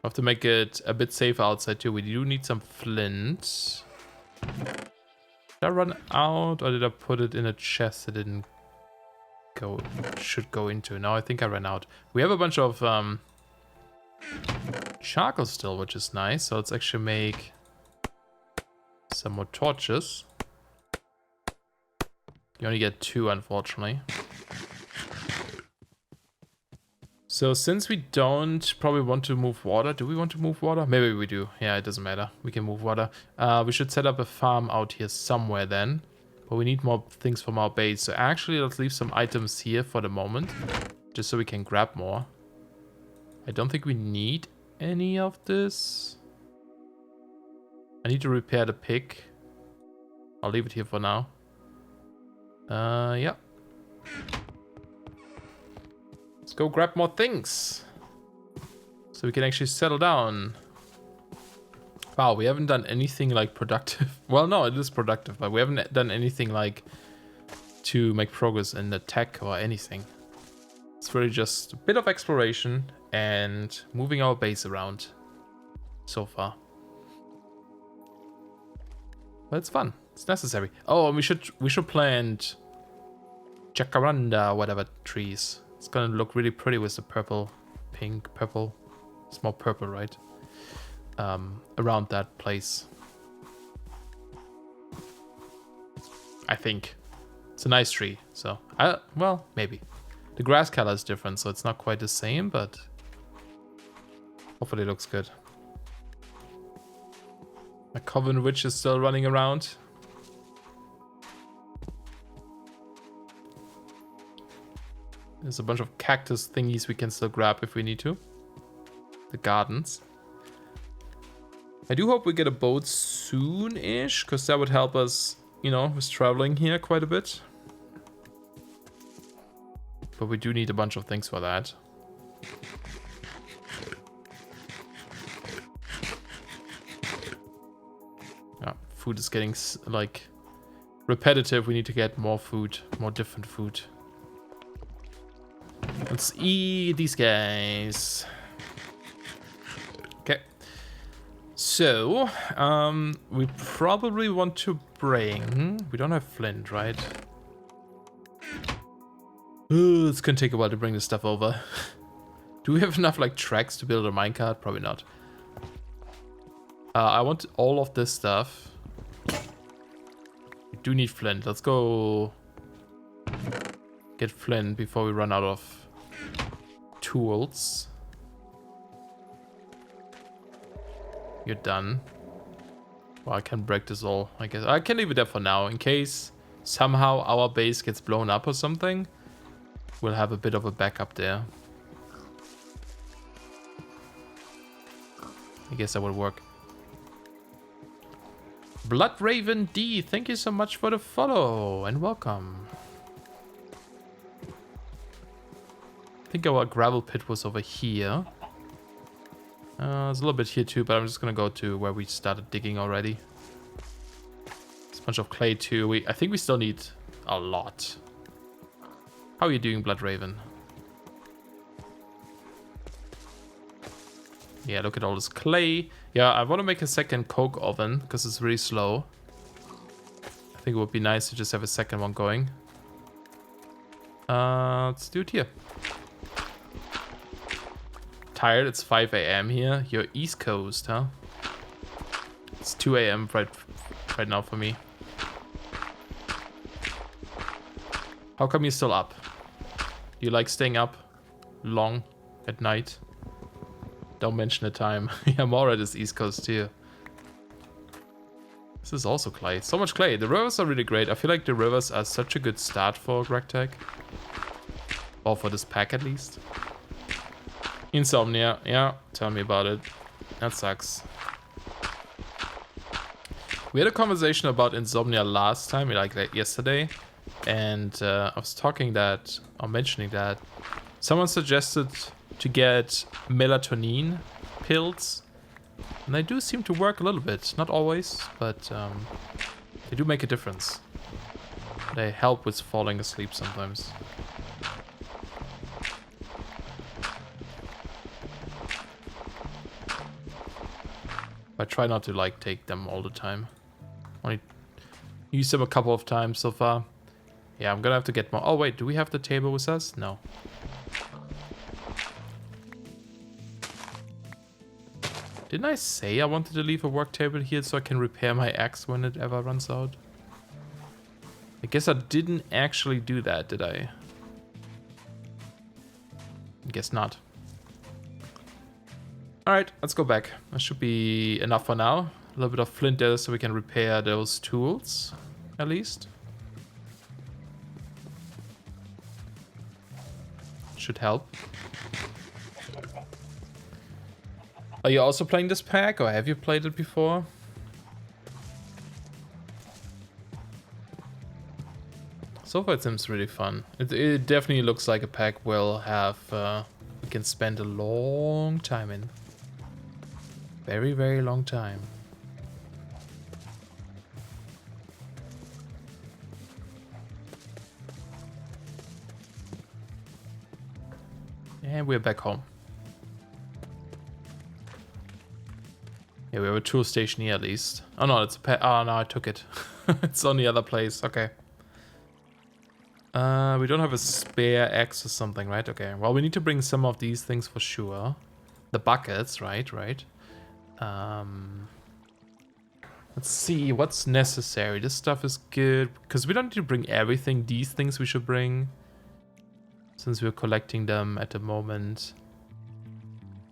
have to make it a bit safer outside too. We do need some flint. Did I run out or did I put it in a chest that didn't go, should go into? No, I think I ran out. We have a bunch of charcoal still, which is nice. So let's actually make some more torches. You only get 2, unfortunately. So since we don't probably want to move water, do we want to move water? Maybe we do. Yeah, it doesn't matter. We can move water. We should set up a farm out here somewhere then. But we need more things from our base. So actually, let's leave some items here for the moment. Just so we can grab more. I don't think we need any of this. I need to repair the pick. I'll leave it here for now. Yeah. Let's go grab more things. So we can actually settle down. Wow, we haven't done anything like productive. Well, no, it is productive, but we haven't done anything like to make progress in the tech or anything. It's really just a bit of exploration and moving our base around so far. But it's fun. It's necessary. Oh, and we should plant jacaranda, whatever trees. It's gonna look really pretty with the purple, pink, purple. It's more purple, right? Around that place. I think. It's a nice tree, so well, maybe. The grass color is different, so it's not quite the same, but hopefully it looks good. My Coven Witch is still running around. There's a bunch of cactus thingies we can still grab if we need to. The gardens. I do hope we get a boat soon-ish, because that would help us, you know, with traveling here quite a bit. But we do need a bunch of things for that. Yeah, food is getting, like, repetitive. We need to get more food, more different food. Let's eat these guys. Okay. So, we probably want to bring... We don't have flint, right? Ooh, it's gonna take a while to bring this stuff over. Do we have enough, like, tracks to build a minecart? Probably not. I want all of this stuff. We do need flint. Let's go get flint before we run out of tools. You're done. Well, I can break this all, I guess. I can leave it there for now. In case somehow our base gets blown up or something, we'll have a bit of a backup there. I guess that would work. Blood Raven D, thank you so much for the follow and welcome. I think our gravel pit was over here. There's a little bit here too, but I'm just gonna go to where we started digging already. There's a bunch of clay too. I think we still need a lot. How are you doing, Blood Raven? Yeah, look at all this clay. Yeah, I want to make a second coke oven because it's really slow. I think it would be nice to just have a second one going. Let's do it here. Tired, it's 5 a.m. here. You're East Coast, huh? It's 2 a.m. right now for me. How come you're still up? You like staying up long at night? Don't mention the time. Yeah, more at this East Coast too. This is also clay. So much clay. The rivers are really great. I feel like the rivers are such a good start for GregTech. Or for this pack at least. Insomnia. Yeah, tell me about it. That sucks. We had a conversation about insomnia last time, like yesterday. And I was mentioning that someone suggested to get melatonin pills. And they do seem to work a little bit. Not always, but they do make a difference. They help with falling asleep sometimes. I try not to like take them all the time. Only use them a couple of times so far. Yeah, I'm gonna have to get more. Oh wait, do we have the table with us? No. Didn't I say I wanted to leave a work table here so I can repair my axe when it ever runs out? I guess I didn't actually do that, did I? Guess not. Alright, let's go back. That should be enough for now. A little bit of flint there so we can repair those tools, at least. Should help. Are you also playing this pack, or have you played it before? So far it seems really fun. It definitely looks like a pack we'll have, we can spend a long time in. Very, very long time. And we're back home. Yeah, we have a tool station here at least. Oh no, it's a pack. Oh no, I took it. It's on the other place. Okay. We don't have a spare axe or something, right? Okay. Well, we need to bring some of these things for sure. The buckets, right? Let's see what's necessary. This stuff is good because we don't need to bring everything. These things we should bring since we're collecting them at the moment.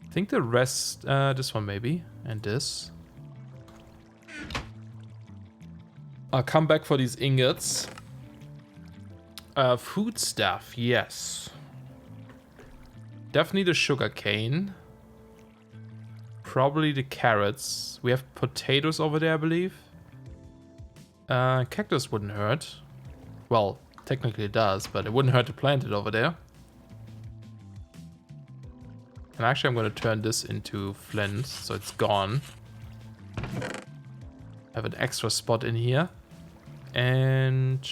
I think the rest, this one maybe, and this. I'll come back for these ingots. Food stuff, yes. Definitely the sugar cane. Probably the carrots. We have potatoes over there, I believe. Cactus wouldn't hurt. Well, technically it does, but it wouldn't hurt to plant it over there. And actually I'm going to turn this into flint, so it's gone. Have an extra spot in here. And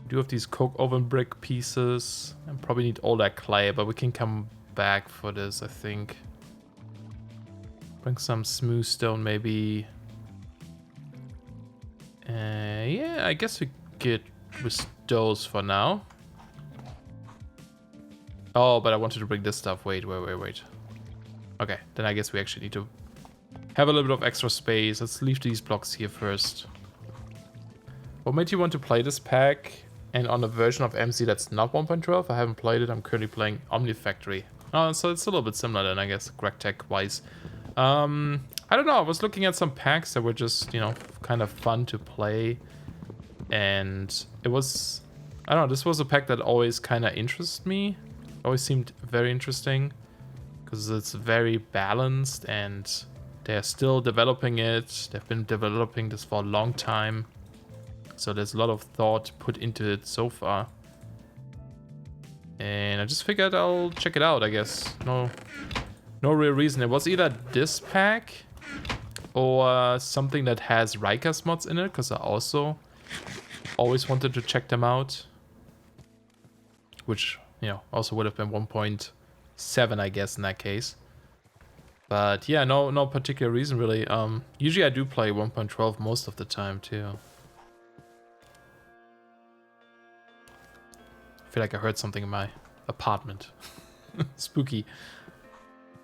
do have these coke oven brick pieces. And probably need all that clay, but we can come back for this, I think. Bring some smooth stone maybe. Yeah, I guess we get with those for now. Oh, but I wanted to bring this stuff. Wait. Okay, then I guess we actually need to have a little bit of extra space. Let's leave these blocks here first. What made you want to play this pack? And on a version of MC that's not 1.12? I haven't played it. I'm currently playing Omnifactory. Oh, so it's a little bit similar then, I guess, GregTech-wise. I don't know. I was looking at some packs that were just, you know, kind of fun to play. And it was... I don't know. This was a pack that always kind of interested me. Always seemed very interesting. Because it's very balanced and they're still developing it. They've been developing this for a long time. So there's a lot of thought put into it so far. And I just figured I'll check it out, I guess. No real reason. It was either this pack or something that has Rikas mods in it, because I also always wanted to check them out. Which, you know, also would have been 1.7, I guess, in that case. But yeah, no particular reason really. Usually I do play 1.12 most of the time too. I feel like I heard something in my apartment. Spooky.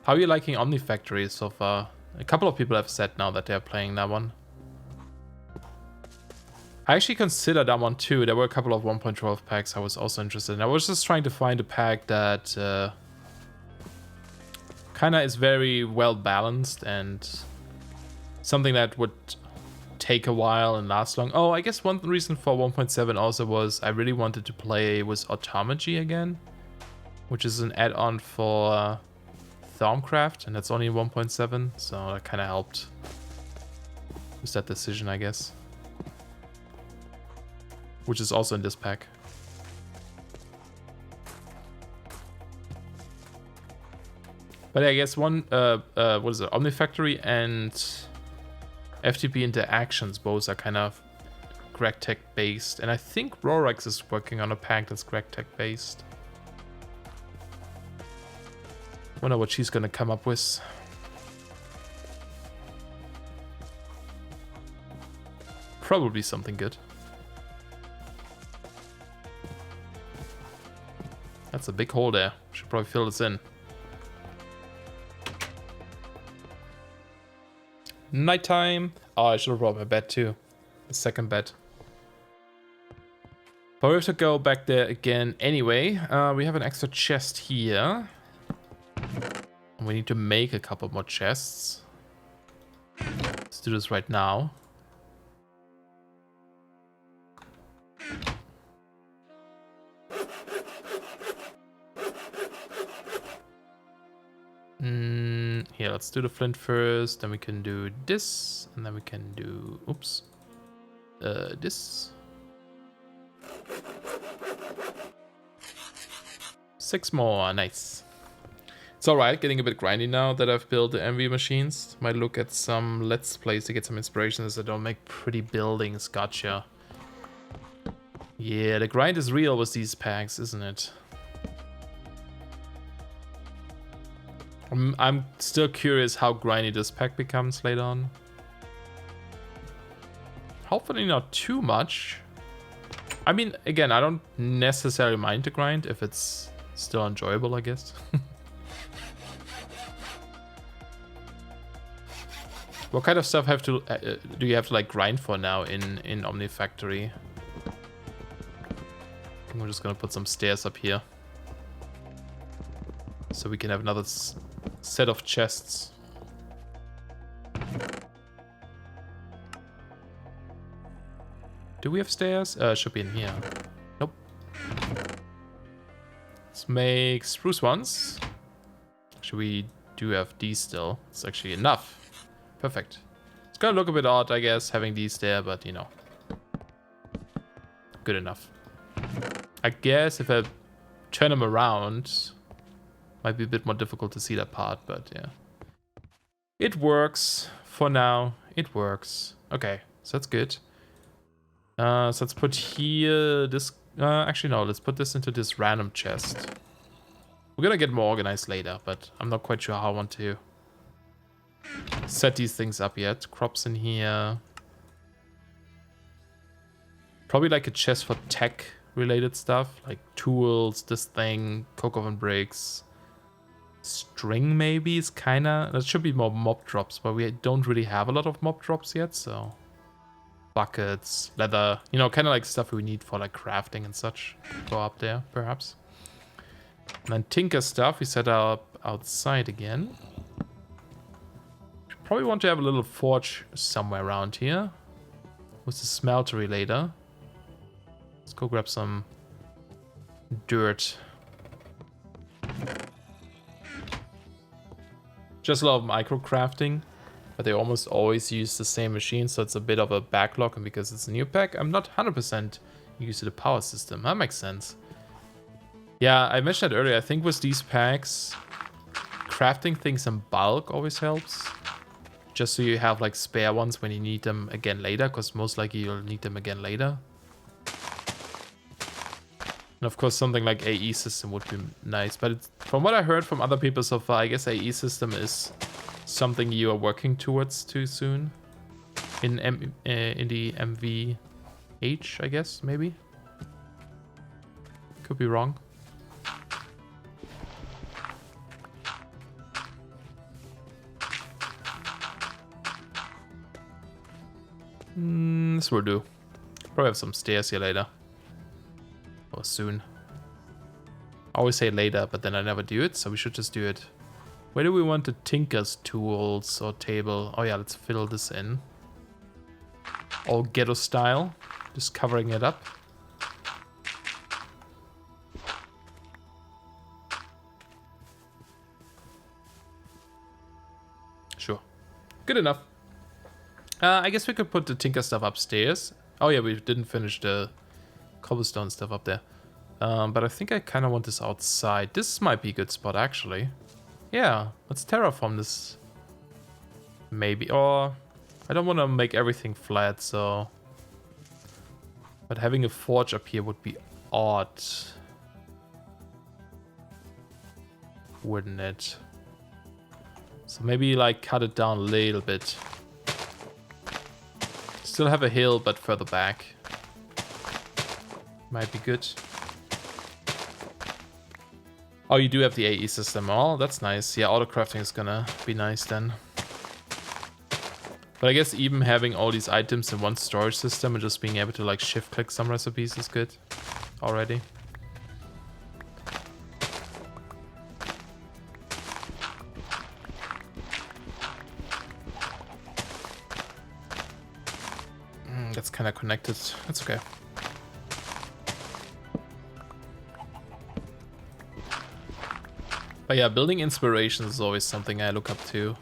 How are you liking Omnifactory so far? A couple of people have said now that they're playing that one. I actually considered that one too. There were a couple of 1.12 packs I was also interested in. I was just trying to find a pack that kind of is very well balanced and something that would take a while and last long. Oh, I guess one reason for 1.7 also was I really wanted to play with Automagy again, which is an add-on for Thaumcraft, and that's only 1.7, so that kind of helped with that decision, I guess. Which is also in this pack. But I guess one, what is it, Omnifactory and FTP interactions, both are kind of GregTech based. And I think Rorax is working on a pack that's GregTech based. Wonder what she's gonna come up with. probably something good. That's a big hole there. Should probably fill this in. Nighttime. Oh, I should have brought my bed too. The second bed. But we have to go back there again anyway. We have an extra chest here. We need to make a couple more chests. Let's do this right now. Here, let's do the flint first. Then we can do this. And then we can do... Oops. This. 6 more. Nice. It's alright, getting a bit grindy now that I've built the MV machines. Might look at some Let's Plays to get some inspiration as I don't make pretty buildings. Gotcha. Yeah, the grind is real with these packs, isn't it? I'm still curious how grindy this pack becomes later on. Hopefully not too much. I mean, again, I don't necessarily mind the grind if it's still enjoyable, I guess. What kind of stuff have to do you have to like grind for now in Omnifactory? I think we're just gonna put some stairs up here, so we can have another set of chests. Do we have stairs? Should be in here. Nope. Let's make spruce ones. Actually, we do have these still. It's actually enough. Perfect. It's gonna look a bit odd, I guess, having these there, but you know. Good enough. I guess if I turn them around, might be a bit more difficult to see that part, but yeah. It works. For now, it works. Okay, so that's good. So let's put here this... actually, no, let's put this into this random chest. We're gonna get more organized later, but I'm not quite sure how I want to set these things up yet. Crops in here. Probably like a chest for tech-related stuff, like tools, this thing, coke oven bricks. String maybe is kinda... That should be more mob drops, but we don't really have a lot of mob drops yet, so... Buckets, leather, you know, kind of like stuff we need for like crafting and such. Go up there, perhaps. And then tinker stuff we set up outside again. Probably want to have a little forge somewhere around here. With the smeltery later. Let's go grab some dirt. Just a lot of micro crafting. But they almost always use the same machine, so it's a bit of a backlog. And because it's a new pack, I'm not 100% used to the power system. That makes sense. Yeah, I mentioned that earlier. I think with these packs, crafting things in bulk always helps. Just so you have like spare ones when you need them again later, because most likely you'll need them again later. And of course something like AE system would be nice. But it's, from what I heard from other people so far, I guess AE system is something you are working towards too soon. In the MVH, I guess, maybe? Could be wrong. This will do. Probably have some stairs here later. Or soon. I always say later, but then I never do it, so we should just do it. Where do we want the tinker's tools or table? Oh yeah, let's fill this in. All ghetto style. Just covering it up. Sure. Good enough. I guess we could put the tinker stuff upstairs. Oh yeah, we didn't finish the cobblestone stuff up there. But I think I kind of want this outside. This might be a good spot, actually. Yeah, let's terraform this. Maybe. Or I don't want to make everything flat, so... But having a forge up here would be odd. Wouldn't it? So maybe like cut it down a little bit. still have a hill, but further back. Might be good. Oh, you do have the AE system. Oh, that's nice. Yeah, auto-crafting is gonna be nice then. But I guess even having all these items in one storage system and just being able to like shift-click some recipes is good already. That's kind of connected. That's okay. But yeah, building inspirations is always something I look up to.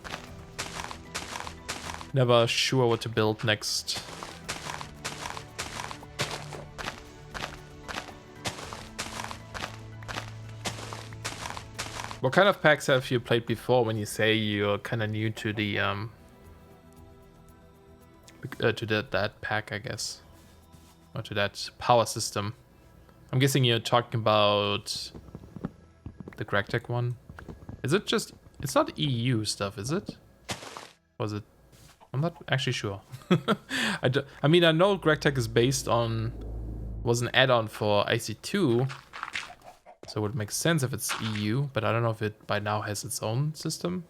Never sure what to build next. What kind of packs have you played before when you say you're kind of new to the that pack, I guess, or to that power system? I'm guessing you're talking about the GregTech one. Is it just? It's not EU stuff, is it? Was it? I'm not actually sure. I mean, I know GregTech is based on, was an add-on for IC2, so it would make sense if it's EU, but I don't know if it by now has its own system.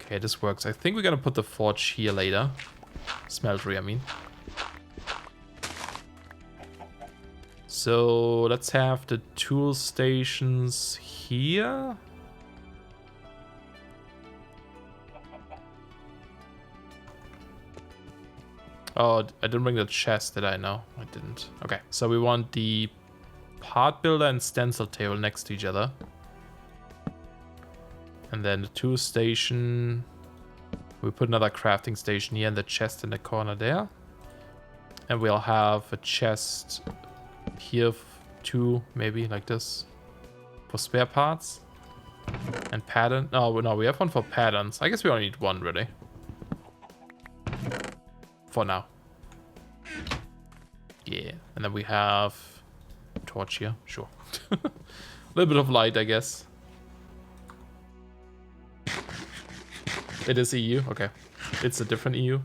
Okay, this works. I think we're gonna put the forge here later. Smeltery, I mean. So let's have the tool stations here. Oh, I didn't bring the chest, did I? No, I didn't. Okay, so we want the part builder and stencil table next to each other. And then the tool station, we put another crafting station here and the chest in the corner there. And we'll have a chest here, two, maybe like this, for spare parts. And pattern. Oh, no, we have one for patterns. I guess we only need one, really. For now. Yeah, and then we have torch here, sure. A little bit of light, I guess. It is EU, okay. It's a different EU.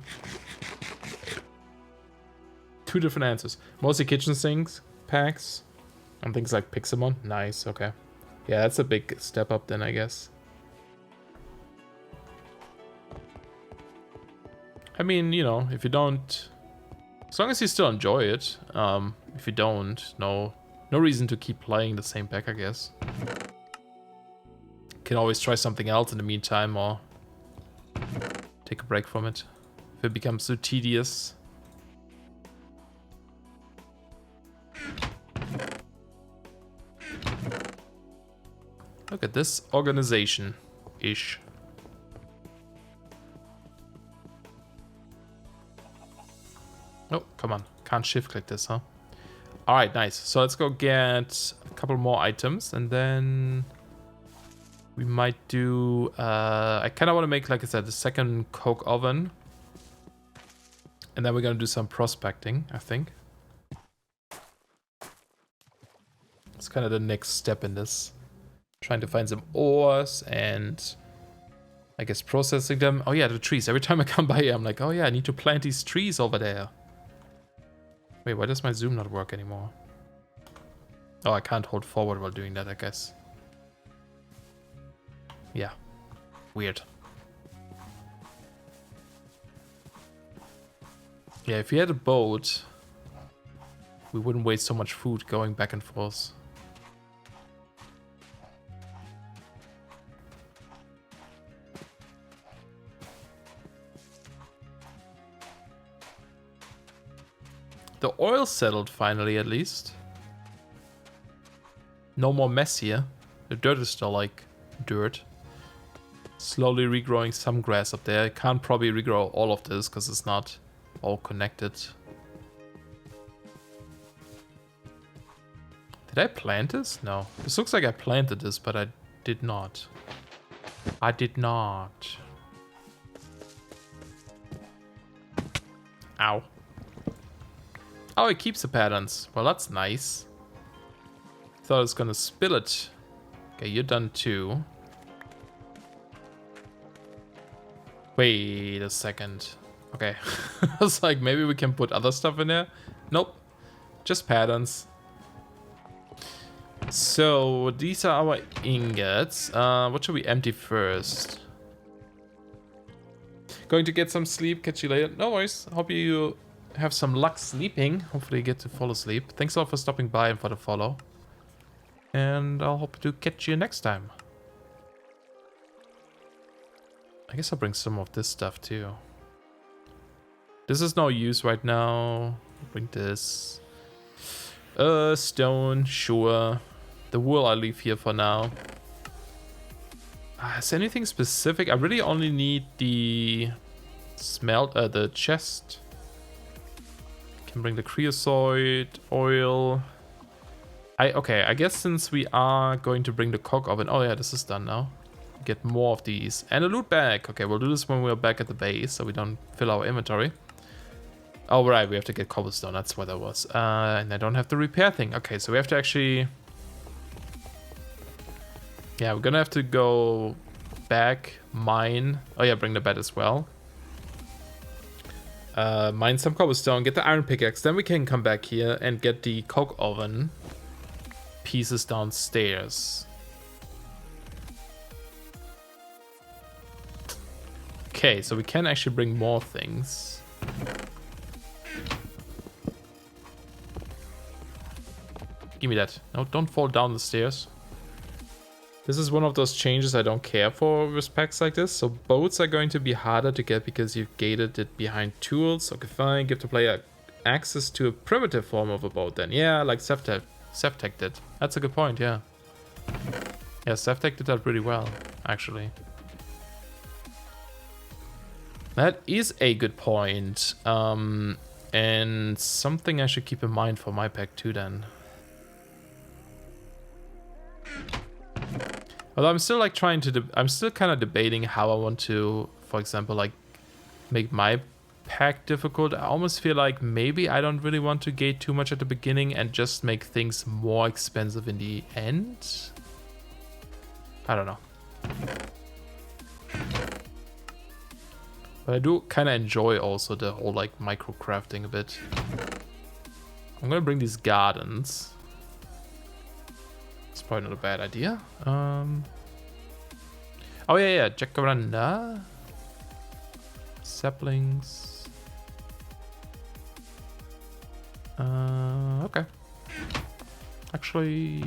Two different answers. Mostly kitchen sinks, packs, and things like Pixelmon. Nice, okay. Yeah, that's a big step up then, I guess. I mean, you know, if you don't, as long as you still enjoy it, if you don't, no reason to keep playing the same pack, I guess. Can always try something else in the meantime, or take a break from it if it becomes too tedious. Look at this organization-ish. Oh, come on. Can't shift click this, huh? Alright, nice. So let's go get a couple more items and then we might do... I kind of want to make, like I said, the second coke oven. And then we're going to do some prospecting, I think. It's kind of the next step in this. Trying to find some ores and I guess processing them. Oh yeah, the trees. Every time I come by here, I'm like, oh yeah, I need to plant these trees over there. Wait, why does my zoom not work anymore? Oh, I can't hold forward while doing that, I guess. Yeah. Weird. Yeah, if we had a boat, we wouldn't waste so much food going back and forth. The oil settled finally, at least. No more mess here. The dirt is still like dirt. Slowly regrowing some grass up there. I can't probably regrow all of this because it's not all connected. Did I plant this? No. This looks like I planted this, but I did not. I did not. Ow. Oh, it keeps the patterns. Well, that's nice. Thought I was gonna spill it. Okay, you're done too. Wait a second. Okay. I was like, maybe we can put other stuff in there. Nope. Just patterns. So, these are our ingots. What should we empty first? Going to get some sleep. Catch you later. No worries. Hope you have some luck sleeping. Hopefully you get to fall asleep. Thanks a lot for stopping by and for the follow. And I'll hope to catch you next time. I guess I'll bring some of this stuff too. This is no use right now. I'll bring this. Stone, sure. The wool I'll leave here for now. Is there anything specific? I really only need the the chest. Can bring the creosote, oil. Okay, I guess since we are going to bring the coke oven. Oh yeah, this is done now. Get more of these. And a loot bag. Okay, we'll do this when we're back at the base so we don't fill our inventory. Oh, right, we have to get cobblestone. That's what that was. And I don't have the repair thing. Okay, so we have to actually... Yeah, we're gonna have to go back, mine. Oh yeah, bring the bed as well. Mine some cobblestone, get the iron pickaxe. Then we can come back here and get the coke oven pieces downstairs. Okay, so we can actually bring more things. Give me that. No, don't fall down the stairs. This is one of those changes I don't care for with packs like this. So boats are going to be harder to get because you've gated it behind tools. Okay, fine. Give the player access to a primitive form of a boat then. Yeah, like Sevtech did. That's a good point, yeah. Yeah, Sevtech did that pretty well, actually. That is a good point. And something I should keep in mind for my pack too then. Although I'm still like trying to, I'm still kind of debating how I want to, for example, like make my pack difficult. I almost feel like maybe I don't really want to gate too much at the beginning and just make things more expensive in the end. I don't know. But I do kind of enjoy also the whole like micro crafting a bit. I'm gonna bring these gardens. It's probably not a bad idea. Oh yeah, jacaranda. Saplings. Okay. Actually,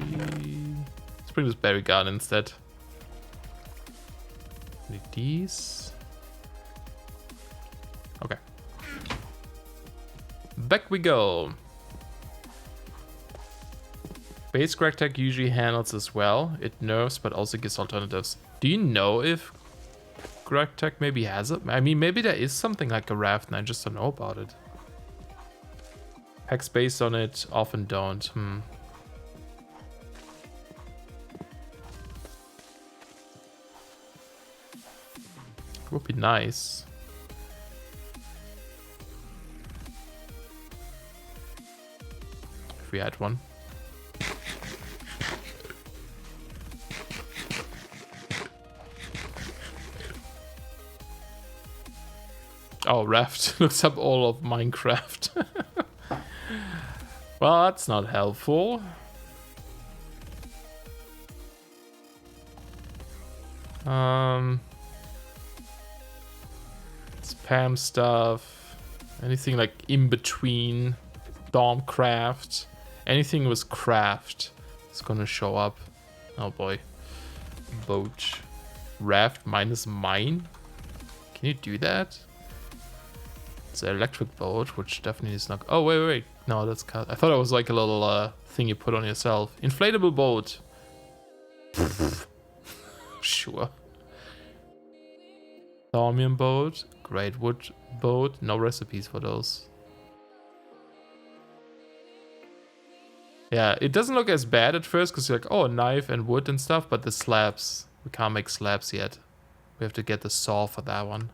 let's bring this berry garden instead. Need these. Okay. Back we go. Base GregTech usually handles this well. It nerfs, but also gives alternatives. Do you know if GregTech maybe has it? I mean, maybe there is something like a raft and I just don't know about it. Packs based on it often don't. Would be nice. If we had one. Oh, raft looks up all of Minecraft. Well, that's not helpful. Spam stuff. Anything like in between. Dormcraft. Anything with craft is gonna show up. Oh boy. Boat. Raft minus mine. Can you do that? It's an electric boat, which definitely is not... Oh, wait. No, that's... I thought it was like a little thing you put on yourself. Inflatable boat. Sure. Thaumium boat. Great wood boat. No recipes for those. Yeah, it doesn't look as bad at first because you're like, oh, a knife and wood and stuff, but the slabs, we can't make slabs yet. We have to get the saw for that one.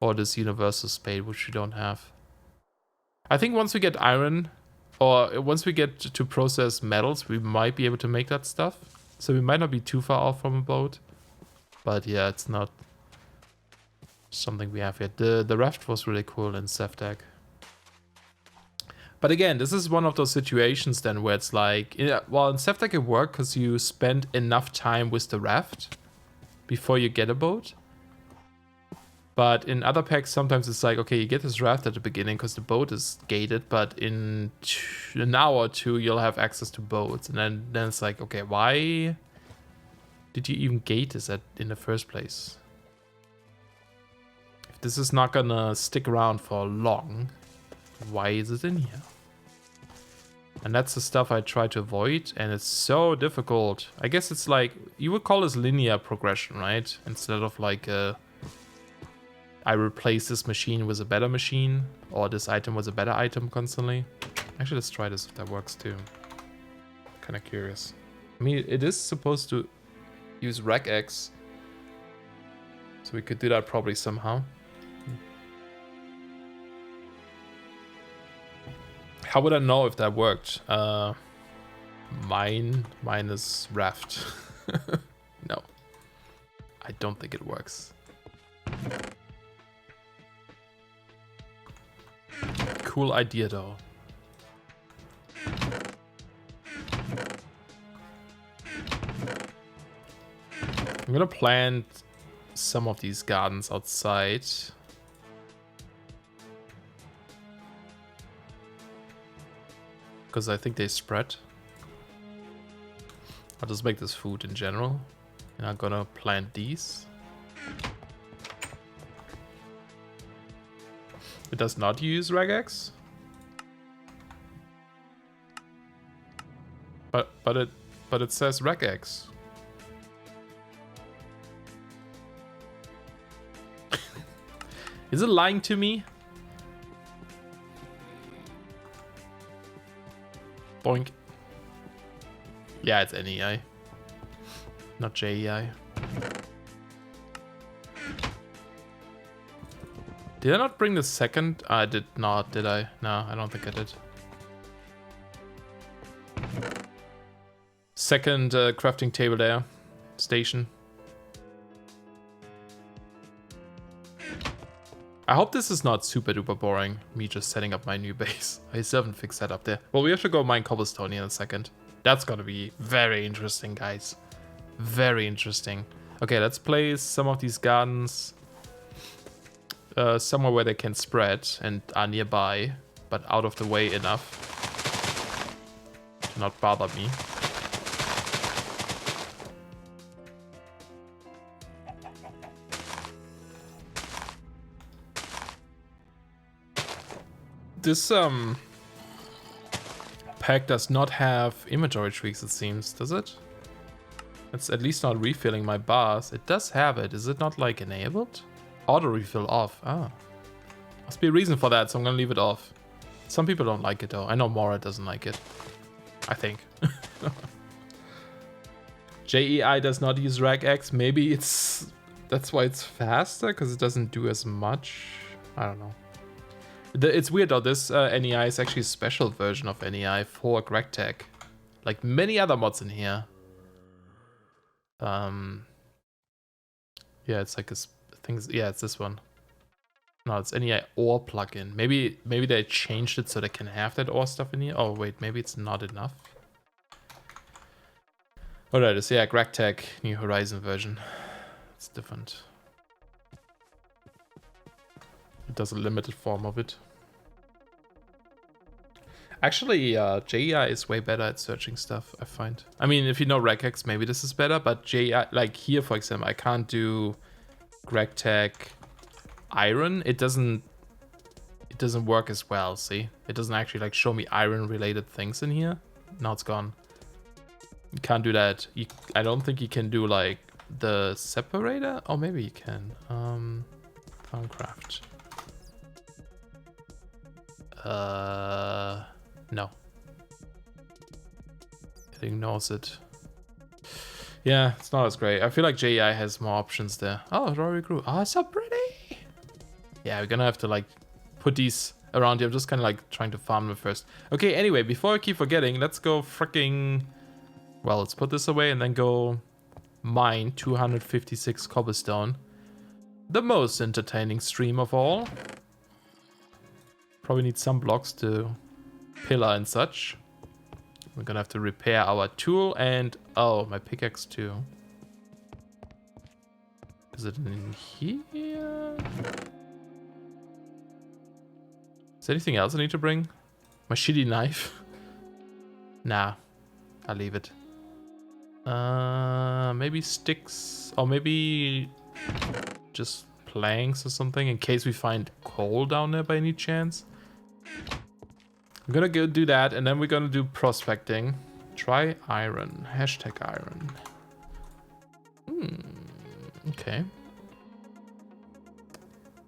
Or this universal spade, which we don't have. I think once we get iron, or once we get to process metals, we might be able to make that stuff. So we might not be too far off from a boat. But yeah, it's not something we have here. The raft was really cool in Sevtec. But again, this is one of those situations then where it's like, yeah, well, in Sevtec it worked because you spend enough time with the raft before you get a boat. But in other packs, sometimes it's like, okay, you get this raft at the beginning because the boat is gated, but in an hour or two, you'll have access to boats. And then it's like, okay, why did you even gate this in the first place? If this is not gonna stick around for long, why is it in here? And that's the stuff I try to avoid, and it's so difficult. I guess it's like, you would call this linear progression, right? Instead of like I replace this machine with a better machine, or this item with a better item constantly. Actually, let's try this if that works too. Kind of curious. I mean, it is supposed to use regex, so we could do that probably somehow. How would I know if that worked? Mine minus raft. No, I don't think it works. Cool idea though. I'm gonna plant some of these gardens outside. Because I think they spread. I'll just make this food in general. And I'm gonna plant these. It does not use regex. But it says regex. Is it lying to me? Boink. Yeah, it's NEI. Not JEI. Did I not bring the second? I did not, did I? No, I don't think I did. Second crafting table there. Station. I hope this is not super duper boring, me just setting up my new base. I still haven't fixed that up there. Well, we have to go mine cobblestone in a second. That's gonna be very interesting, guys. Very interesting. Okay, let's place some of these gardens somewhere where they can spread and are nearby, but out of the way enough to not bother me. This pack does not have inventory tweaks, it seems, does it? It's at least not refilling my bars. It does have it. Is it not like enabled? Auto refill off. Ah. Must be a reason for that, so I'm gonna leave it off. Some people don't like it though. I know Mora doesn't like it. I think. JEI does not use regex. Maybe that's why it's faster, because it doesn't do as much. I don't know. It's weird though, this NEI is actually a special version of NEI for GregTech. Like many other mods in here. Yeah, it's like a thing. Yeah, it's this one. No, it's NEI ore plugin. Maybe they changed it so they can have that ore stuff in here. Oh wait, maybe it's not enough. Oh, that is, yeah, GregTech New Horizon version. It's different. It does a limited form of it. Actually, JEI is way better at searching stuff, I find. I mean, if you know regex, maybe this is better, but JEI, like here, for example, I can't do GregTech iron. It doesn't work as well, see? It doesn't actually like show me iron-related things in here. Now it's gone. You can't do that. I don't think you can do like the separator. Oh, maybe you can. Farmcraft. No. It ignores it. Yeah, it's not as great. I feel like JEI has more options there. Oh, Rory grew. Oh, it's so pretty. Yeah, we're gonna have to like put these around here. I'm just kind of like trying to farm them first. Okay, anyway, before I keep forgetting, let's go freaking... Well, let's put this away and then go mine 256 cobblestone. the most entertaining stream of all. Probably need some blocks to pillar and such. We're gonna have to repair our tool and... oh, my pickaxe too. Is it in here? Is there anything else I need to bring? My shitty knife? Nah, I'll leave it. Maybe sticks, or maybe just planks or something in case we find coal down there by any chance. I'm gonna go do that, and then we're gonna do prospecting. Try iron. Hashtag iron. Okay.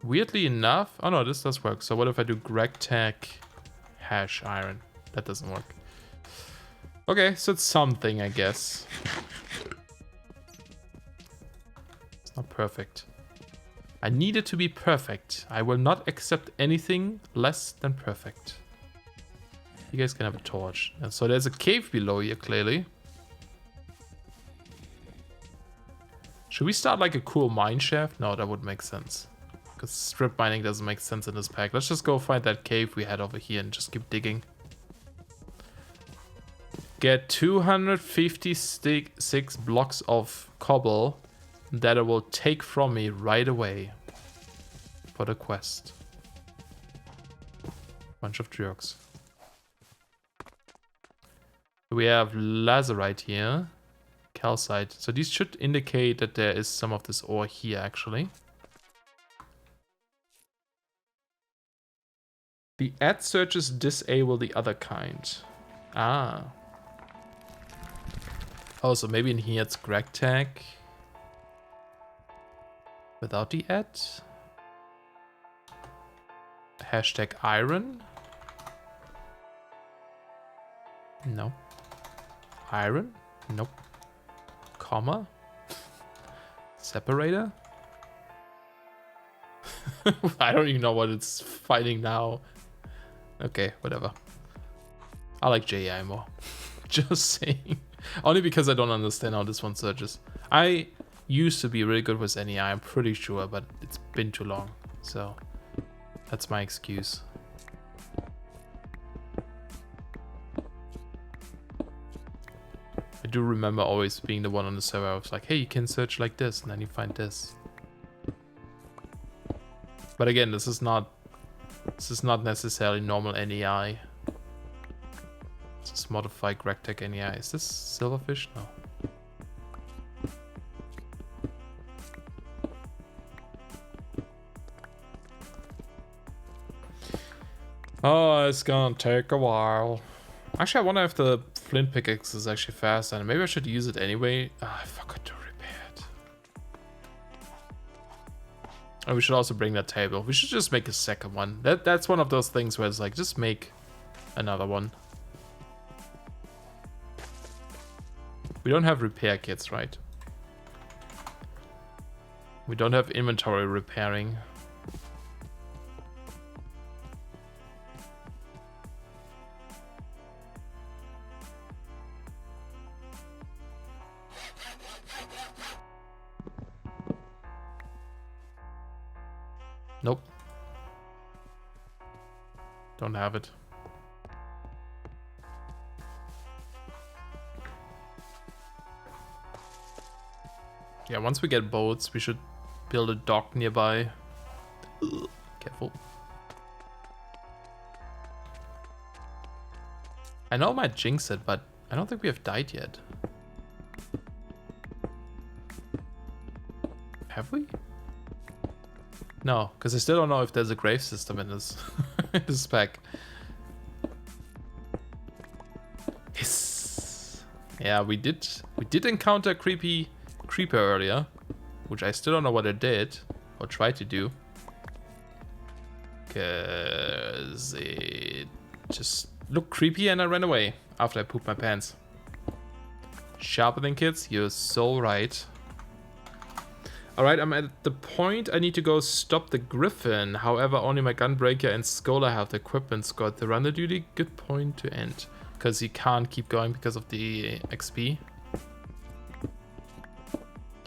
Weirdly enough... oh no, this does work. So what if I do GregTech hash iron? That doesn't work. Okay, so it's something, I guess. It's not perfect. I need it to be perfect. I will not accept anything less than perfect. You guys can have a torch. And so there's a cave below here, clearly. Should we start like a cool mine shaft? No, that would make sense. Because strip mining doesn't make sense in this pack. Let's just go find that cave we had over here and just keep digging. Get 256 blocks of cobble that it will take from me right away for the quest. Bunch of jerks. We have lazurite here, calcite. So these should indicate that there is some of this ore here actually. The ad searches disable the other kind. Ah. Oh, so maybe in here it's GregTech without the ad. Hashtag iron. No. Iron? Nope. Comma? Separator? I don't even know what it's fighting now. Okay, whatever. I like JI more. Just saying. Only because I don't understand how this one searches. I used to be really good with NEI, I'm pretty sure, but it's been too long. So, that's my excuse. I do remember always being the one on the server. I was like, hey, you can search like this, and then you find this. But again, this is not necessarily normal NEI. Let's just modify GregTech NEI. Is this silverfish? No. Oh, it's gonna take a while. Actually, I wonder if the flint pickaxe is actually fast, and maybe I should use it anyway. I forgot to repair it. Oh, we should also bring that table. We should just make a second one. That's one of those things where it's like, just make another one. We don't have repair kits, right? We don't have inventory repairing. Nope. Don't have it. Yeah, once we get boats, we should build a dock nearby. Ugh, careful. I know I might jinx it, but I don't think we have died yet. Have we? No, because I still don't know if there's a grave system in this in this pack. Hiss. Yeah, we did encounter a creeper earlier, which I still don't know what it did or tried to do. Cause it just looked creepy and I ran away after I pooped my pants. Sharpening kits, you're so right. Alright, I'm at the point I need to go stop the griffin. However, only my gunbreaker and scholar have the equipment squad to run the duty. Good point to end. Because he can't keep going because of the XP.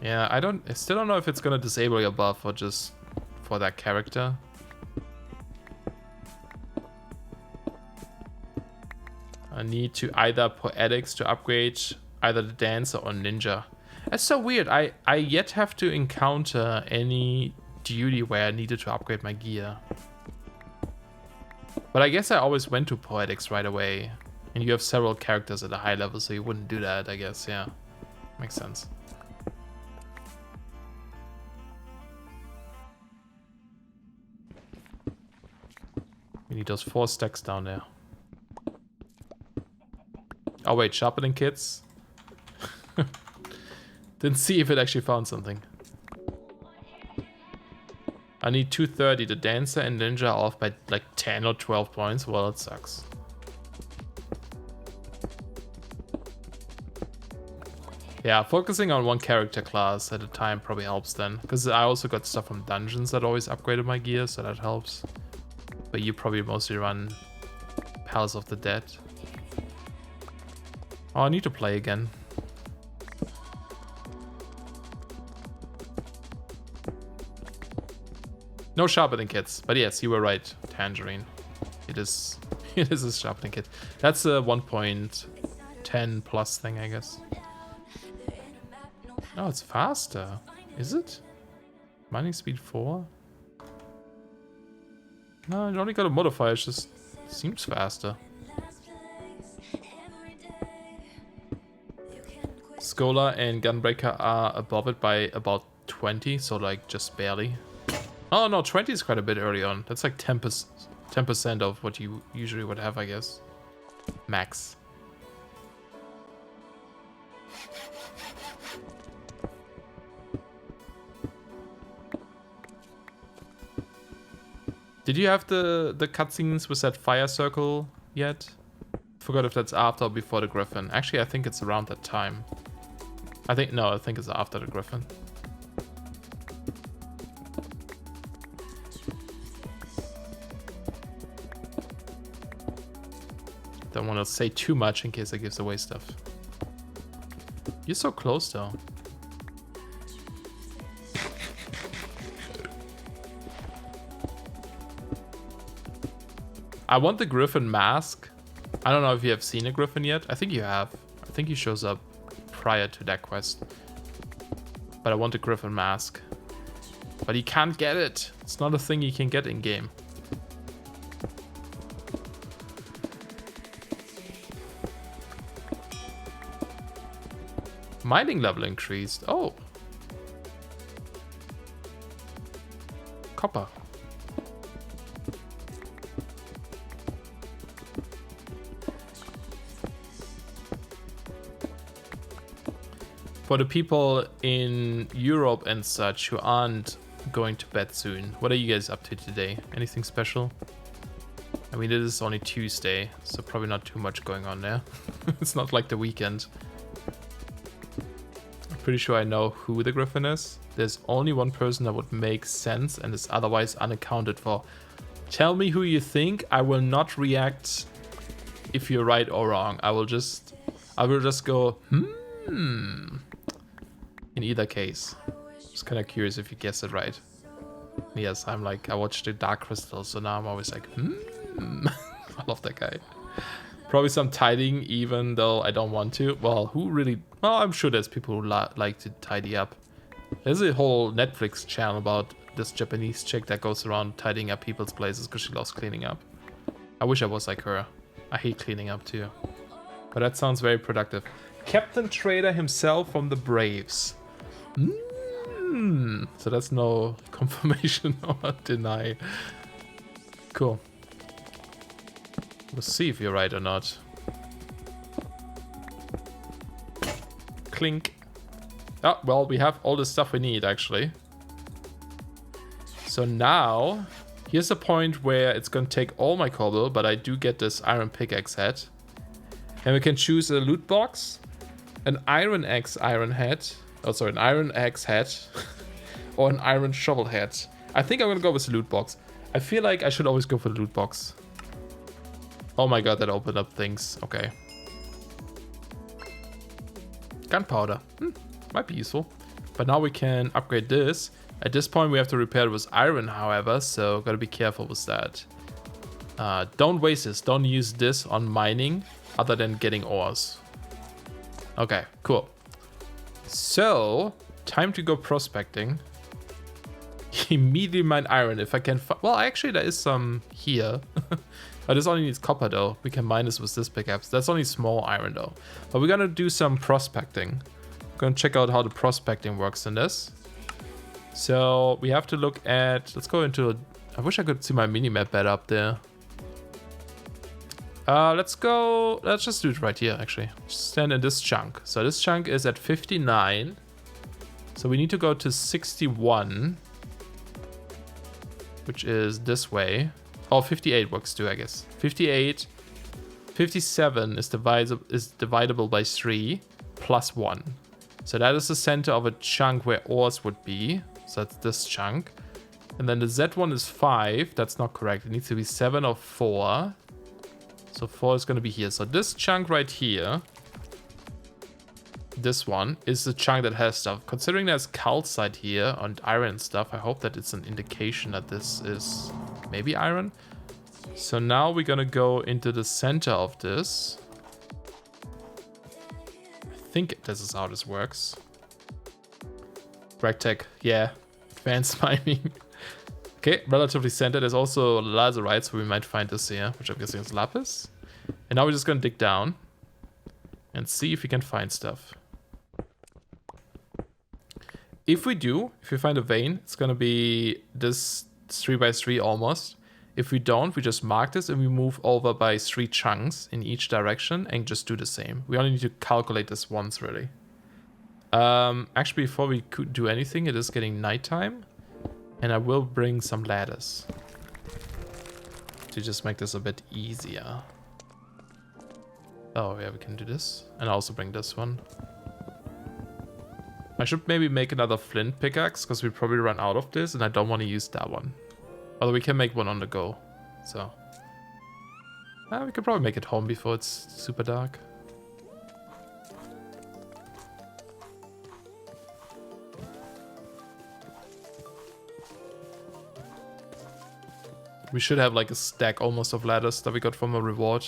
Yeah, I still don't know if it's gonna disable your buff or just for that character. I need to either Poetics to upgrade either the Dancer or Ninja. That's so weird. I yet have to encounter any duty where I needed to upgrade my gear. But I guess I always went to Poetics right away. And you have several characters at a high level, so you wouldn't do that, I guess. Yeah, makes sense. We need those 4 stacks down there. Oh wait, sharpening kits. Didn't see if it actually found something. I need 230. The Dancer and Ninja are off by like 10 or 12 points. Well, it sucks. Yeah, focusing on one character class at a time probably helps then. Because I also got stuff from dungeons that always upgraded my gear, so that helps. But you probably mostly run Palace of the Dead. Oh, I need to play again. No sharpening kits, but yes, you were right. Tangerine. It is a sharpening kit. That's a 1.10 plus thing, I guess. Oh, it's faster. Is it? Mining speed 4? No, it only got a modifier. It just seems faster. Scholar and Gunbreaker are above it by about 20, so like just barely. Oh no, 20 is quite a bit early on. That's like 10% of what you usually would have, I guess. Max. Did you have the cutscenes with that fire circle yet? Forgot if that's after or before the Griffin. Actually, I think it's around that time. I think it's after the Griffin. Don't want to say too much in case it gives away stuff. You're so close though. I want the Griffin mask. I don't know if you have seen a Griffin yet. I think you have. I think he shows up prior to that quest. But I want the Griffin mask. But you can't get it. It's not a thing you can get in game. Mining level increased. Oh. Copper. For the people in Europe and such who aren't going to bed soon, what are you guys up to today? Anything special? I mean, it is only Tuesday, so probably not too much going on there. It's not like the weekend. I'm pretty sure I know who the Griffin is. There's only one person that would make sense and is otherwise unaccounted for. Tell me who you think. I will not react if you're right or wrong. I will just go, in either case. Just kind of curious if you guess it right. Yes, I'm like, I watched the Dark Crystal, so now I'm always like, I love that guy. Probably some tidying, even though I don't want to. Well, who really? Well, I'm sure there's people who like to tidy up. There's a whole Netflix channel about this Japanese chick that goes around tidying up people's places because she loves cleaning up. I wish I was like her. I hate cleaning up too. But that sounds very productive. Captain Trader himself from the Braves. So that's no confirmation or deny. Cool. We'll see if you're right or not. Clink. Oh, well, we have all the stuff we need, actually. So now, here's a point where it's going to take all my cobble, but I do get this iron pickaxe head. And we can choose a loot box, an iron axe iron head, an iron axe head, or an iron shovel head. I think I'm going to go with the loot box. I feel like I should always go for the loot box. Oh my god, that opened up things. Okay. Gunpowder. Might be useful. But now we can upgrade this. At this point, we have to repair it with iron, however, so gotta be careful with that. Don't waste this. Don't use this on mining other than getting ores. Okay, cool. So, time to go prospecting. Immediately mine iron if I can well, actually, there is some here. But this only needs copper, though. We can mine this with this pickaxe. That's only small iron, though. But we're gonna do some prospecting. We're gonna check out how the prospecting works in this. So, we have to look at... Let's go into... I wish I could see my minimap better up there. Let's just do it right here, actually. Just stand in this chunk. So this chunk is at 59. So we need to go to 61. Which is this way. Oh, 58 works too, I guess. 58. 57 is dividable by 3 plus 1. So that is the center of a chunk where ores would be. So that's this chunk. And then the Z1 is 5. That's not correct. It needs to be 7 or 4. So 4 is going to be here. So this chunk right here, this one, is the chunk that has stuff. Considering there's calcite here and iron and stuff, I hope that it's an indication that this is maybe iron. So now we're going to go into the center of this. I think this is how this works. GregTech, yeah. Advanced mining. Okay, relatively center. There's also lazurite, so we might find this here, which I'm guessing is lapis. And now we're just gonna dig down and see if we can find stuff. If we find a vein, it's gonna be this 3x3 almost. If we don't, we just mark this and we move over by 3 chunks in each direction and just do the same. We only need to calculate this once, really. Actually, before we could do anything, it is getting nighttime. And I will bring some ladders to just make this a bit easier. Oh, yeah, we can do this. And I'll also bring this one. I should maybe make another flint pickaxe, because we probably run out of this, and I don't want to use that one. Although we can make one on the go. So, we could probably make it home before it's super dark. We should have like a stack almost of ladders that we got from a reward.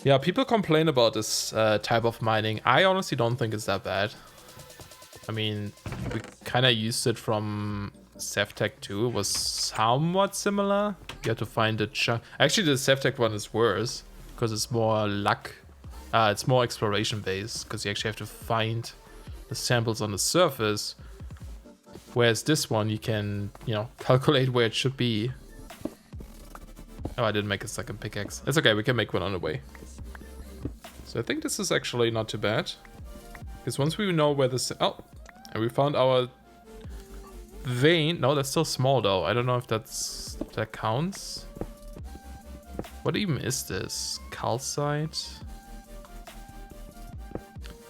Yeah, people complain about this type of mining. I honestly don't think it's that bad. I mean, we kind of used it from Sevtech 2. It was somewhat similar. You have to find the chunk. Actually, the Sevtech one is worse because it's more luck. It's more exploration based because you actually have to find the samples on the surface. Whereas this one, you can, calculate where it should be. Oh, I didn't make a second pickaxe. It's okay, we can make one on the way. So I think this is actually not too bad. Because once we know where this... Oh, and we found our vein. No, that's still small though. I don't know if that counts. What even is this? Calcite?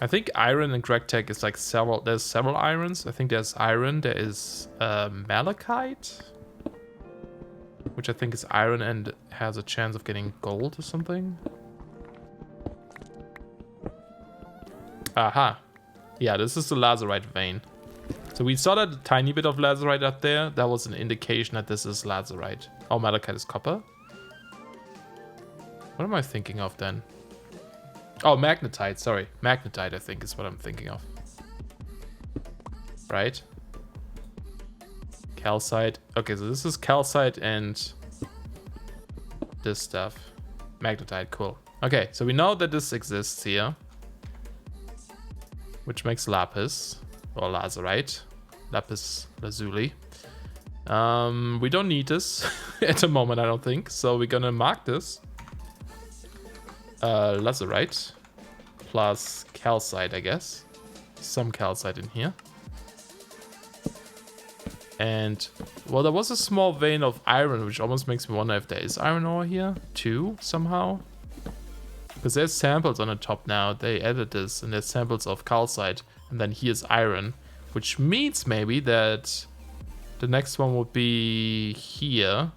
I think iron in GregTech is like there's several irons. I think there's iron, there is malachite, which I think is iron and has a chance of getting gold or something. Aha. Yeah, this is the lazurite vein. So we saw that a tiny bit of lazurite up there. That was an indication that this is lazurite. Oh, malachite is copper. What am I thinking of then? Oh, magnetite, sorry. Magnetite, I think, is what I'm thinking of. Right? Calcite. Okay, so this is calcite and this stuff. Magnetite, cool. Okay, so we know that this exists here. Which makes lapis. Or lazurite. Lapis lazuli. We don't need this at the moment, I don't think. So we're gonna mark this. Lazurite plus calcite, I guess. Some calcite in here. And, well, there was a small vein of iron, which almost makes me wonder if there is iron ore here, too, somehow. Because there's samples on the top now. They added this, and there's samples of calcite. And then here's iron, which means maybe that the next one would be here.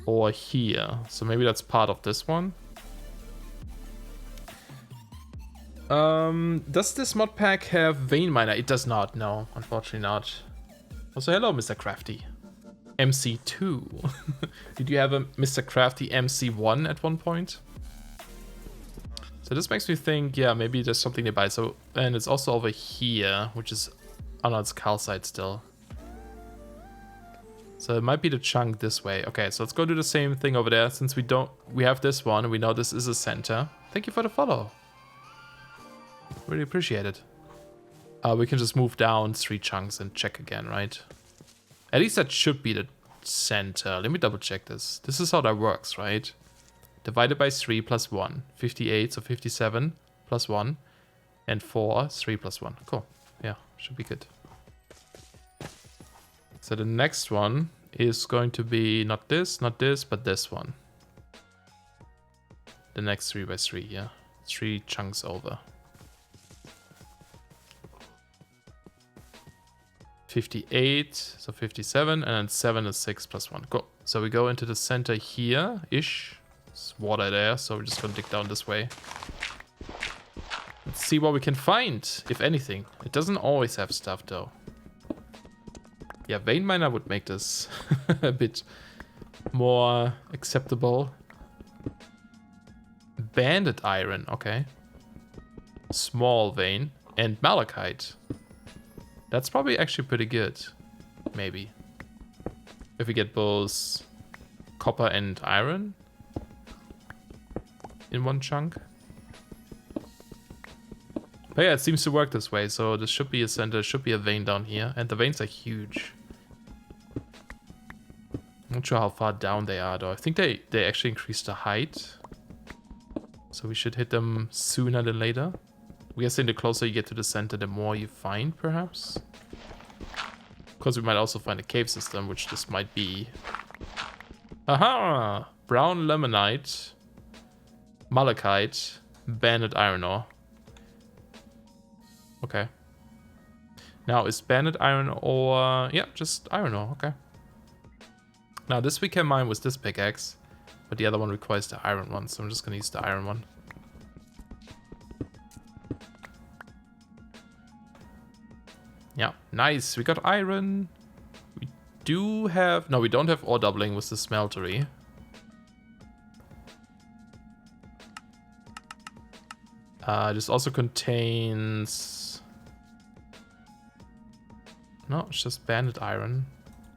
or here. So maybe that's part of this one. Does this mod pack have vein miner? It does not, no, unfortunately not. Also, hello, Mr. Crafty. MC2. Did you have a Mr. Crafty MC1 at one point? So this makes me think, yeah, maybe there's something nearby. So, and it's also over here, which is, oh no, it's calcite still. So it might be the chunk this way. Okay, so let's go do the same thing over there. Since we have this one, and we know this is a center. Thank you for the follow. Really appreciate it. We can just move down 3 chunks and check again, right? At least that should be the center. Let me double check this. This is how that works, right? Divided by 3 plus 1. 58, so 57 plus 1. And 4, 3 plus 1. Cool. Yeah, should be good. So the next one is going to be not this, but this one. The next 3 by 3, yeah. 3 chunks over. 58, so 57, and then 7 is 6 plus 1. Cool. So we go into the center here-ish. There's water there, so we're just gonna dig down this way. Let's see what we can find, if anything. It doesn't always have stuff, though. Yeah, vein miner would make this a bit more acceptable. Banded iron, okay. Small vein, and malachite. That's probably actually pretty good. Maybe. If we get both copper and iron in one chunk. But yeah, it seems to work this way. So this should be a center, should be a vein down here. And the veins are huge. Not sure how far down they are though. I think they actually increase the height. So we should hit them sooner than later. I'm guessing the closer you get to the center, the more you find, perhaps. Because we might also find a cave system, which this might be. Aha! Brown lemonite, malachite, banded iron ore. Okay. Now, is banded iron ore... Yeah, just iron ore, okay. Now, this we can mine with this pickaxe, but the other one requires the iron one, so I'm just gonna use the iron one. Yeah, nice. We got iron. We do have... No, we don't have ore doubling with the smeltery. This also contains... No, it's just banded iron.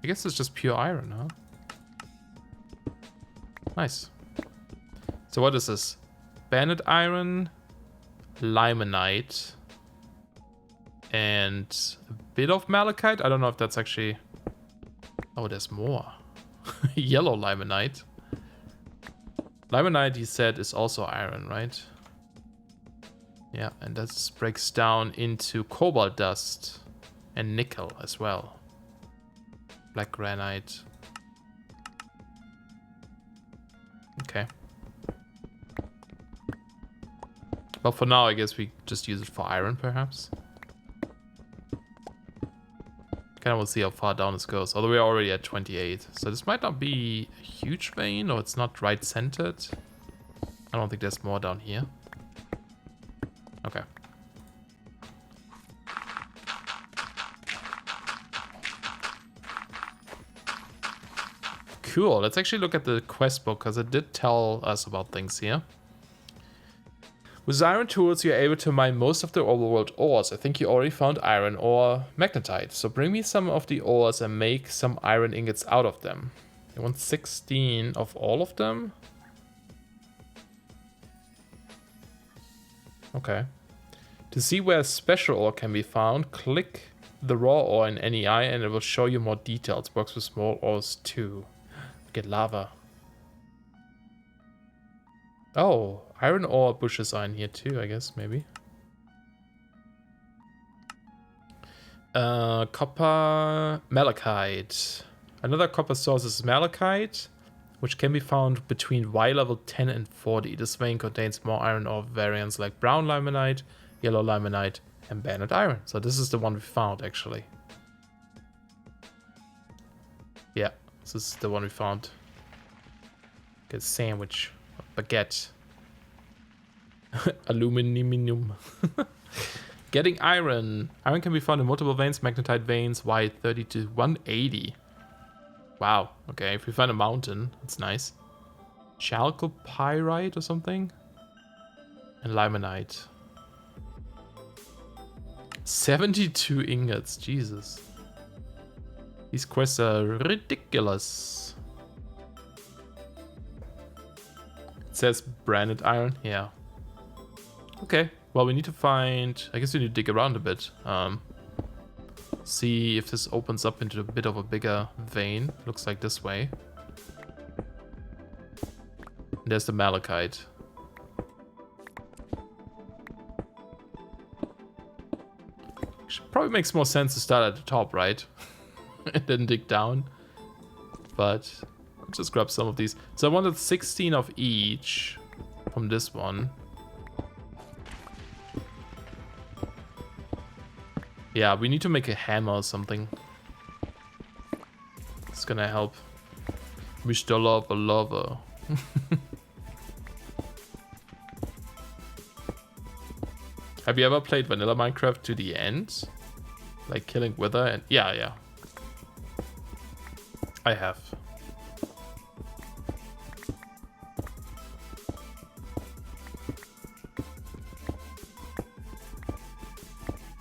I guess it's just pure iron, huh? Nice. So what is this? Banded iron, limonite, and a bit of malachite. I don't know if that's actually... Oh, there's more. Yellow limonite. Limonite, he said, is also iron, right? Yeah, and that breaks down into cobalt dust and nickel as well. Black granite. Okay. But for now, I guess we just use it for iron, perhaps. Kind of will see how far down this goes. Although we're already at 28. So this might not be a huge vein, or it's not right-centered. I don't think there's more down here. Okay. Cool. Let's actually look at the quest book, because it did tell us about things here. With iron tools, you're able to mine most of the overworld ores. I think you already found iron or magnetite. So bring me some of the ores and make some iron ingots out of them. You want 16 of all of them? Okay. To see where special ore can be found, click the raw ore in NEI and it will show you more details. Works with small ores too. Get lava. Oh, iron ore bushes are in here too, I guess, maybe. Copper, malachite. Another copper source is malachite, which can be found between Y level 10 and 40. This vein contains more iron ore variants like brown limonite, yellow limonite, and banded iron. So this is the one we found, actually. Yeah, this is the one we found. Get a sandwich. A baguette. Aluminium. Getting iron. Iron can be found in multiple veins, magnetite veins, wide 30 to 180. Wow. Okay, if we find a mountain, that's nice. Chalcopyrite or something? And limonite. 72 ingots. Jesus. These quests are ridiculous. It says branded iron. Yeah. Okay. Well, we need to find... I guess we need to dig around a bit. See if this opens up into a bit of a bigger vein. Looks like this way. And there's the malachite. Probably makes more sense to start at the top, right? And then dig down. But I'll just grab some of these. So I wanted 16 of each from this one. Yeah, we need to make a hammer or something. It's gonna help. Mr. Lover. Have you ever played vanilla Minecraft to the end? Like killing Wither and... Yeah. I have.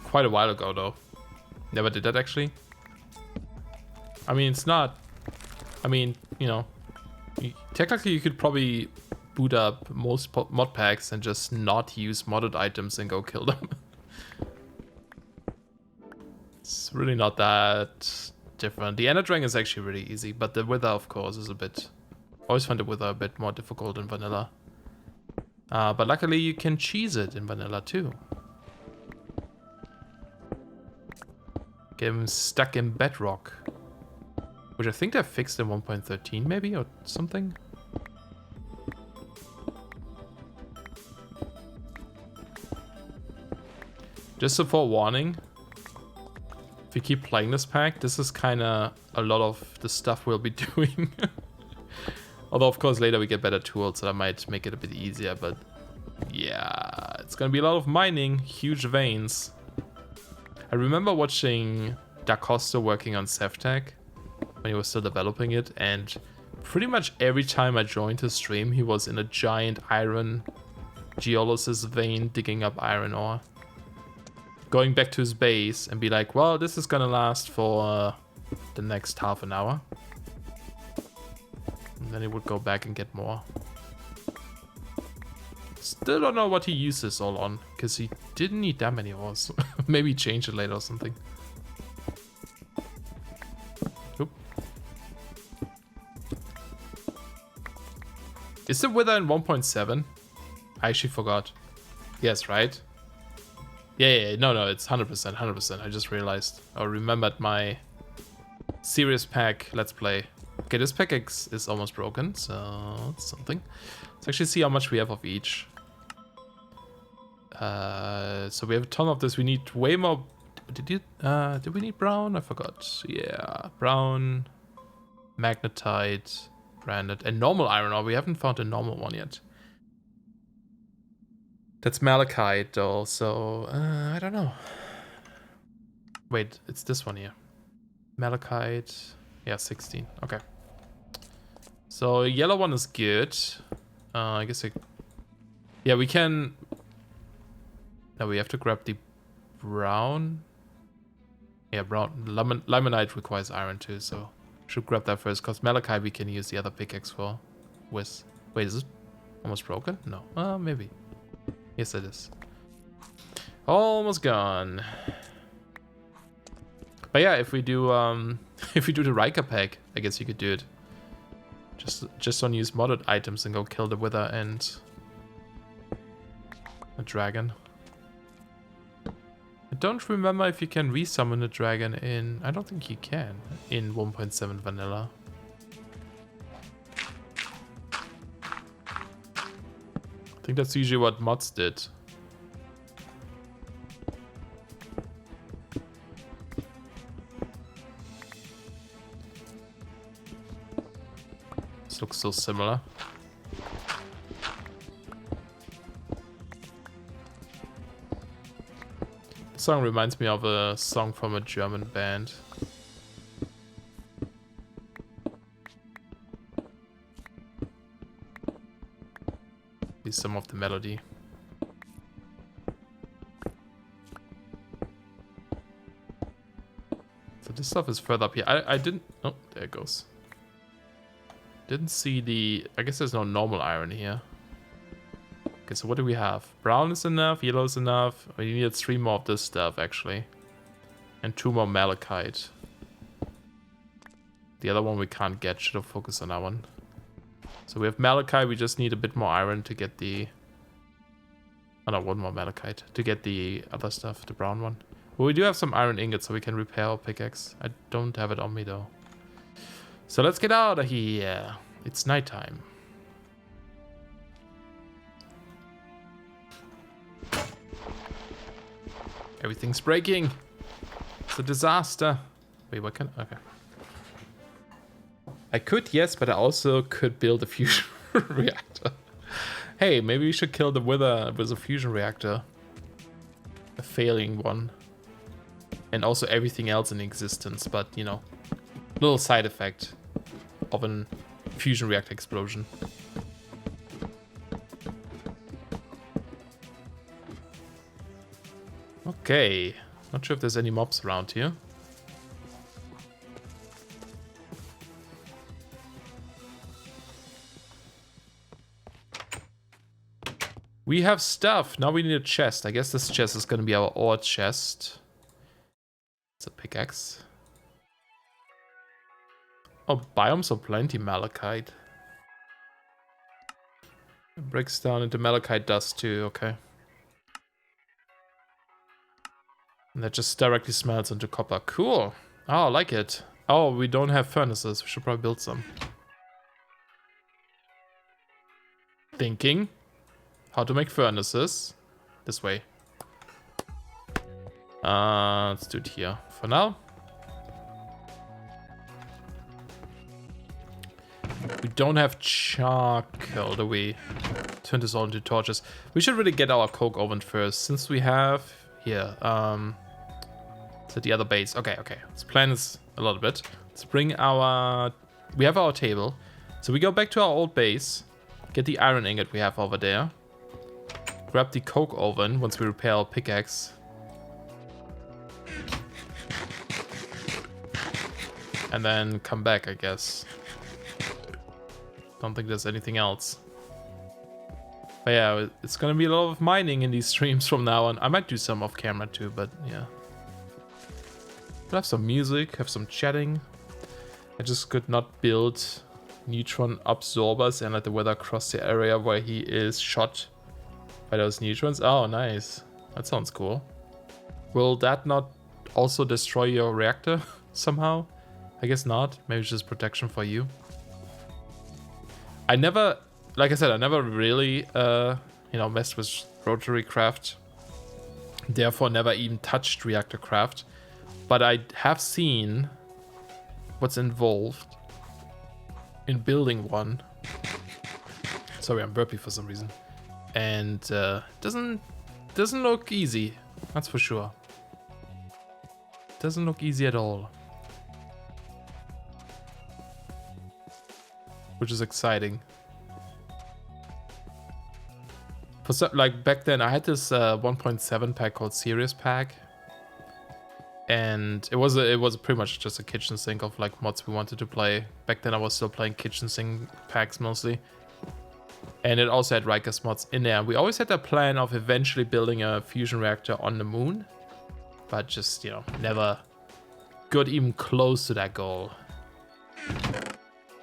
Quite a while ago, though. Never did that, actually. I mean, it's not... I mean, you know... Technically, you could probably boot up most mod packs and just not use modded items and go kill them. It's really not that different. The Ender Dragon is actually really easy, but the Wither, of course, is a bit... I always find the Wither a bit more difficult in vanilla. But luckily, you can cheese it in vanilla, too. Get him stuck in bedrock. Which I think they fixed in 1.13 maybe, or something. Just a forewarning. If you keep playing this pack, this is kind of a lot of the stuff we'll be doing. Although, of course, later we get better tools, so that might make it a bit easier. But yeah, it's going to be a lot of mining, huge veins. I remember watching Da Costa working on Sevtech when he was still developing it, and pretty much every time I joined his stream, he was in a giant iron geolysis vein digging up iron ore. Going back to his base and be like, well, this is gonna last for the next half an hour. And then he would go back and get more. Still don't know what he used this all on, because he didn't need that many ores. Maybe change it later or something. Oop. Is the Wither in 1.7? I actually forgot. Yes, right? Yeah, no, it's 100%. I just realized, or remembered my serious pack let's play. Okay, this pack is almost broken, so it's something. Let's actually see how much we have of each. So we have a ton of this. We need way more. Did we need brown? I forgot. Yeah, brown, magnetite, branded, and normal iron ore. We haven't found a normal one yet. That's malachite though, so I don't know. Wait, it's this one here. Malachite, yeah, 16. Okay. So yellow one is good. I guess yeah, we can. No, we have to grab the brown. Yeah, brown. Limonite requires iron too, so should grab that first. Cause malachite we can use the other pickaxe for. With wait, is it almost broken? No, maybe. Yes, it is. Almost gone. But yeah, if we do the Riker pack, I guess you could do it. Just don't use modded items and go kill the Wither and a dragon. I don't remember if you can resummon a dragon in... I don't think you can in 1.7 vanilla. I think that's usually what mods did. This looks so similar. song reminds me of a song from a German band. Here's some of the melody. So this stuff is further up here. I didn't... Oh, there it goes. Didn't see the... I guess there's no normal iron here. Okay, so what do we have? Brown is enough, yellow is enough. We needed 3 more of this stuff, actually. And 2 more malachite. The other one we can't get. Should have focused on that one. So we have malachite. We just need a bit more iron to get the... Oh no, 1 more malachite. To get the other stuff, the brown one. Well, we do have some iron ingots, so we can repair our pickaxe. I don't have it on me, though. So let's get out of here. It's nighttime. Everything's breaking. It's a disaster. Wait, what can... Okay. I could, yes, but I also could build a fusion reactor. Hey, maybe we should kill the wither with a fusion reactor. A failing one. And also everything else in existence, but, you know, little side effect of an fusion reactor explosion. Okay, not sure if there's any mobs around here. We have stuff. Now we need a chest. I guess this chest is going to be our ore chest. It's a pickaxe. Oh, biomes are plenty malachite. It breaks down into malachite dust too, okay. And that just directly smelts into copper. Cool. Oh, I like it. Oh, we don't have furnaces. We should probably build some. Thinking. How to make furnaces. This way. Let's do it here for now. We don't have charcoal, do we? Turn this all into torches. We should really get our coke oven first, since we have here. So the other base. Okay. Let's plan this a little bit. Let's bring our... We have our table. So we go back to our old base. Get the iron ingot we have over there. Grab the coke oven once we repair our pickaxe. And then come back, I guess. Don't think there's anything else. But yeah, it's gonna be a lot of mining in these streams from now on. I might do some off camera too, but yeah. We'll have some music, have some chatting. I just could not build neutron absorbers and let the weather cross the area where he is shot by those neutrons. Oh, nice. That sounds cool. Will that not also destroy your reactor somehow? I guess not. Maybe it's just protection for you. I never, like I said, I never really, messed with rotary craft. Therefore, never even touched reactor craft. But I have seen what's involved in building one. Sorry, I'm burpy for some reason. And doesn't look easy. That's for sure. Doesn't look easy at all. Which is exciting. For some, like back then, I had this 1.7 pack called Serious Pack, and it was pretty much just a kitchen sink of like mods we wanted to play. Back then, I was still playing kitchen sink packs mostly, and it also had Riker's mods in there. We always had that plan of eventually building a fusion reactor on the moon, but just never got even close to that goal.